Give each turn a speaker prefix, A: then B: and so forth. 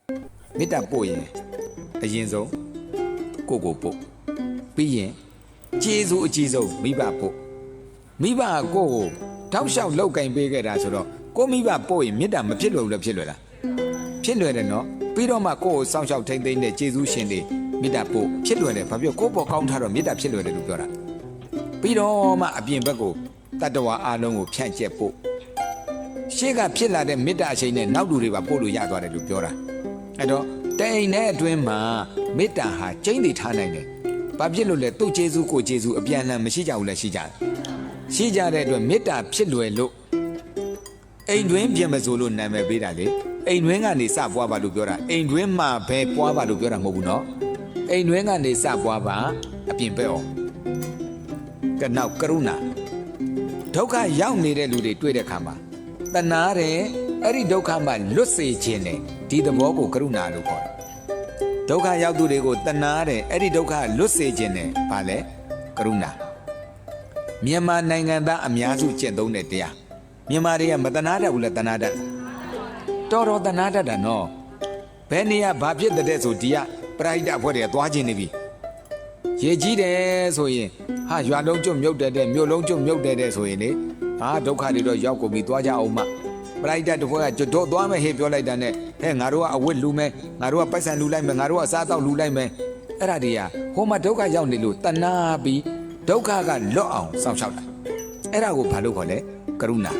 A: မေတ္တာပို့ရင်အရင်ဆုံးကိုကိုပို့ပြီးရင်ကျေးဇူးအကြီးဆုံးမိဘပို့မိဘကကိုကိုတောက်လျှောက်လောက်ကင်ပေးခဲ့တာဆိုတော့ကိုမိဘပို့ရင်မေတ္တာမဖြစ်လို့လည်းဖြစ်လွယ်လားဖြစ်လွယ်တယ်နော်ပြီးတော့မှကိုကိုစောင့်ရှောက်ထိမ့်သိမ့်တဲ့ကျေးဇူးရှင်တွေမေတ္တာပို့ဖြစ်လွယ်တယ်ဘာဖြစ်ကိုပေါ်ကောင်းထားတော့မေတ္တာဖြစ်လွယ်တယ်လို့ပြောတာပြီးတော့မှအပြင်ဘက်ကိုတတ္တဝါအားလုံးကိုဖြန့်ကျက်ပို့ရှေ့ကဖြစ်လာတဲ့မေတ္တာအရှိန်နဲ့နောက်လူတွေပါပို့လို့ရသွားတယ်လို့ပြောတာအဲ့တော့တိမ်နဲ့အတွင်းမှာမေတ္တာဟာကျိန်းတည်ထားနိုင်တယ်ဘာဖြစ်လို့လဲသူ့ကျေးဇူးကိုကျေးဇူးအပြန်အလှန်မရှိကြဘူးလဲရှိကြတယ်ရှိကြတဲ့အတွက်မေတ္တာဖြစ်လွယ်လို့အိမ်တွင်းပြင်မစိုးလို့နာမည်ပေးတာလေအိမ်တွင်းကနေစပွားပါလို့ပြောတာအိမ်တွင်းမှာပဲပွားပါလို့ပြောတာမဟုတ်ဘူးနော်အိမ်တွင်းကနေစပွားပါအပြင်ပဲအောင်ကနောက်ကရုဏာဒုက္ခရောက်နေတဲ့လူတွေတွေ့တဲ့ခါမှာတနာတယ်အဲ့ဒီဒုက္ခမှလွတ်စေခြင်းနဲ့ဒီသဘောကိုကရုဏာလို့ခေါ်တယ်ဒုက္ခရောက်သူတွေကိုတနာတယ်အဲ့ဒီဒုက္ခလွတ်စေခြင်းနဲ့ဘာလဲကရုဏာမြန်မာနိုင်ငံသားအများစုကျင့်သုံးတဲ့တရားမြန်မာတွေကမတနာတတ်ဘူးလဲတနာတတ်တော်တော်တနာတတ်တာနော်ဘယ်နေရာဘာဖြစ်တဲ့ဆိုဒီကပရိဒတ်အဖွဲ့တွေကသွားခြင်းနေပြီရေကြီးတယ်ဆိုရင်ဟာရွာလုံးကျွတ်မြုပ်တဲ့မြို့လုံးကျွတ်မြုပ်တဲ့ဆိုရင်လေဟာဒုက္ခတွေတော့ရောက်ကုန်ပြီသွားကြအောင်မပရိဒတ်တစ်ဖွဲ့ကကျွတ်သွားမယ်ဟေ့ပြောလိုက်တာနဲ့ဟဲ့ငါတို့ကအဝတ်လူမယ်ငါတို့ကပိုက်ဆံလူလိုက်မယ်ငါတို့ကအစားအသောက်လူလိုက်မယ်အဲ့ဒါတွေကဟိုမှာဒုက္ခရောက်နေလို့တနာပြီးဒုက္ခကလွတ်အောင်စောင့်ရှောက်တာအဲ့ဒါကိုဘာလို့ခေါ်လဲကရုဏာ